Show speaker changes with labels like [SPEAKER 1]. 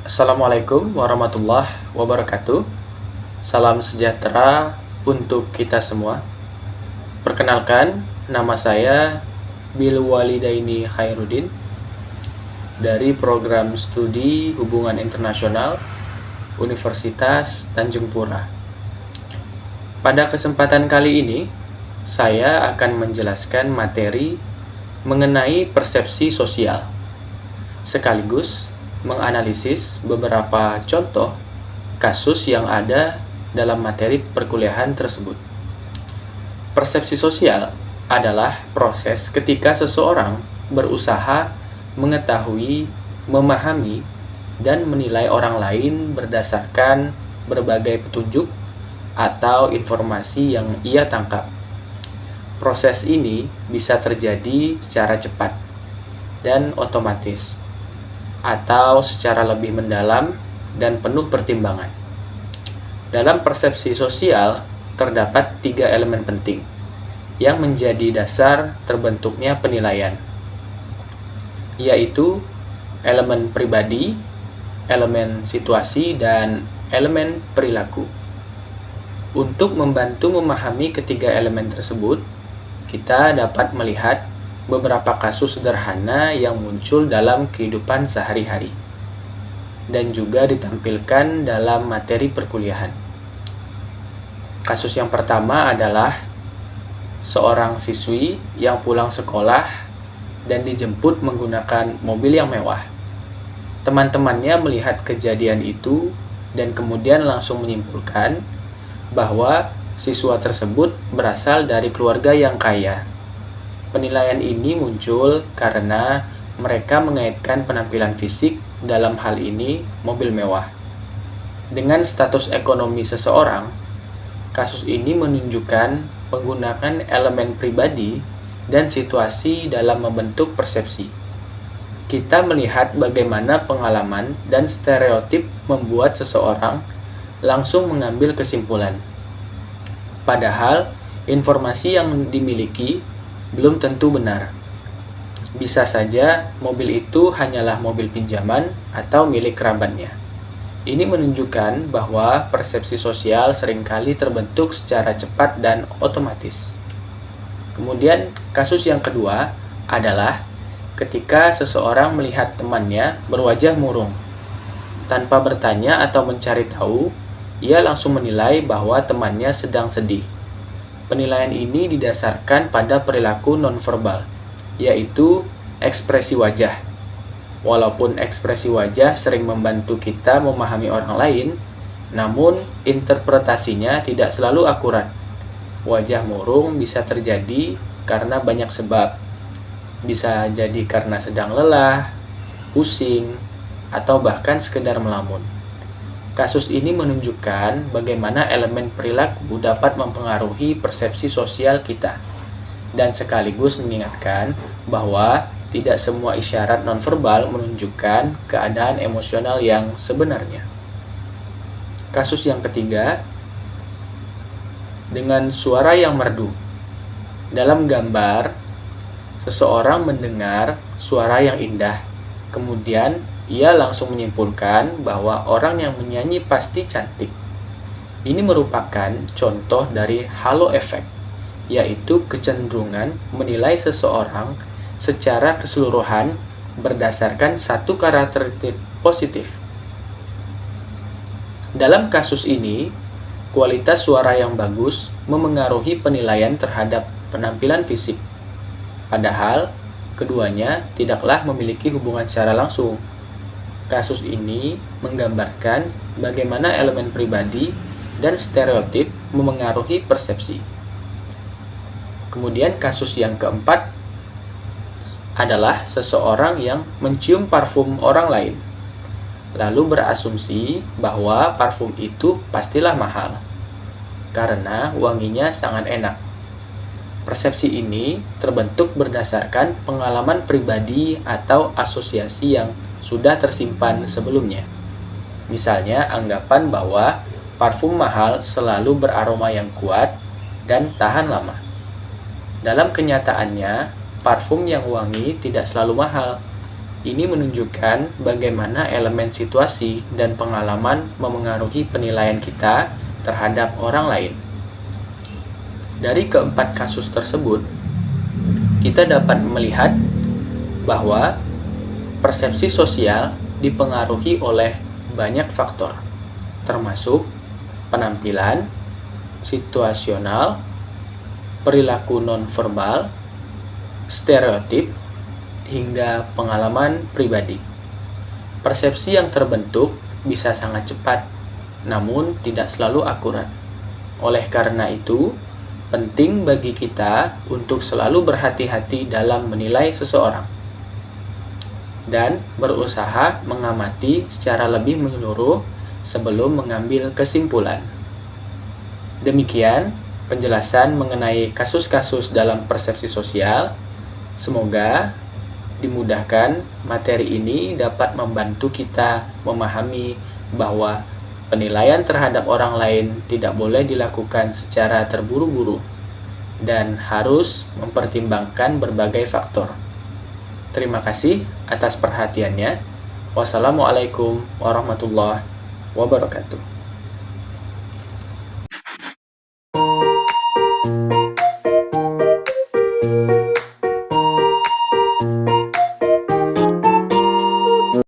[SPEAKER 1] Assalamualaikum warahmatullahi wabarakatuh. Salam sejahtera untuk kita semua. Perkenalkan, nama saya Bil Walidaini Khairuddin dari Program Studi Hubungan Internasional Universitas Tanjung Pura. Pada kesempatan kali ini, saya akan menjelaskan materi mengenai persepsi sosial, sekaligus menganalisis beberapa contoh kasus yang ada dalam materi perkuliahan tersebut. Persepsi sosial adalah proses ketika seseorang berusaha mengetahui, memahami, dan menilai orang lain berdasarkan berbagai petunjuk atau informasi yang ia tangkap. Proses ini bisa terjadi secara cepat dan otomatis, atau secara lebih mendalam dan penuh pertimbangan. Dalam persepsi sosial, terdapat 3 elemen penting yang menjadi dasar terbentuknya penilaian, yaitu elemen pribadi, elemen situasi, dan elemen perilaku. Untuk membantu memahami ketiga elemen tersebut, kita dapat melihat beberapa kasus sederhana yang muncul dalam kehidupan sehari-hari dan juga ditampilkan dalam materi perkuliahan. Kasus yang pertama adalah seorang siswi yang pulang sekolah dan dijemput menggunakan mobil yang mewah. Teman-temannya melihat kejadian itu dan kemudian langsung menyimpulkan bahwa siswa tersebut berasal dari keluarga yang kaya. Penilaian ini muncul karena mereka mengaitkan penampilan fisik, dalam hal ini mobil mewah, dengan status ekonomi seseorang. Kasus ini menunjukkan penggunaan elemen pribadi dan situasi dalam membentuk persepsi. Kita melihat bagaimana pengalaman dan stereotip membuat seseorang langsung mengambil kesimpulan, padahal informasi yang dimiliki belum tentu benar. Bisa saja mobil itu hanyalah mobil pinjaman atau milik kerabatnya. Ini menunjukkan bahwa persepsi sosial seringkali terbentuk secara cepat dan otomatis. Kemudian, kasus yang kedua adalah ketika seseorang melihat temannya berwajah murung. Tanpa bertanya atau mencari tahu, ia langsung menilai bahwa temannya sedang sedih. Penilaian ini didasarkan pada perilaku nonverbal, yaitu ekspresi wajah. Walaupun ekspresi wajah sering membantu kita memahami orang lain, namun interpretasinya tidak selalu akurat. Wajah murung bisa terjadi karena banyak sebab. Bisa jadi karena sedang lelah, pusing, atau bahkan sekedar melamun. Kasus ini menunjukkan bagaimana elemen perilaku dapat mempengaruhi persepsi sosial kita, dan sekaligus mengingatkan bahwa tidak semua isyarat nonverbal menunjukkan keadaan emosional yang sebenarnya. Kasus yang ketiga, dengan suara yang merdu. Dalam gambar, seseorang mendengar suara yang indah, kemudian ia langsung menyimpulkan bahwa orang yang menyanyi pasti cantik. Ini merupakan contoh dari halo effect, yaitu kecenderungan menilai seseorang secara keseluruhan berdasarkan satu karakteristik positif. Dalam kasus ini, kualitas suara yang bagus memengaruhi penilaian terhadap penampilan fisik, padahal keduanya tidaklah memiliki hubungan secara langsung. Kasus ini menggambarkan bagaimana elemen pribadi dan stereotip memengaruhi persepsi. Kemudian kasus yang keempat adalah seseorang yang mencium parfum orang lain, lalu berasumsi bahwa parfum itu pastilah mahal, karena wanginya sangat enak. Persepsi ini terbentuk berdasarkan pengalaman pribadi atau asosiasi yang sudah tersimpan sebelumnya. Misalnya, anggapan bahwa parfum mahal selalu beraroma yang kuat dan tahan lama. Dalam kenyataannya, parfum yang wangi tidak selalu mahal, Ini menunjukkan bagaimana elemen situasi dan pengalaman memengaruhi penilaian kita terhadap orang lain. Dari keempat kasus tersebut, kita dapat melihat bahwa persepsi sosial dipengaruhi oleh banyak faktor, termasuk penampilan, situasional, perilaku nonverbal, stereotip, hingga pengalaman pribadi. Persepsi yang terbentuk bisa sangat cepat, namun tidak selalu akurat. Oleh karena itu, penting bagi kita untuk selalu berhati-hati dalam menilai seseorang dan berusaha mengamati secara lebih menyeluruh sebelum mengambil kesimpulan. Demikian penjelasan mengenai kasus-kasus dalam persepsi sosial. Semoga dimudahkan materi ini dapat membantu kita memahami bahwa penilaian terhadap orang lain tidak boleh dilakukan secara terburu-buru dan harus mempertimbangkan berbagai faktor. Terima kasih atas perhatiannya. Wassalamualaikum warahmatullahi wabarakatuh.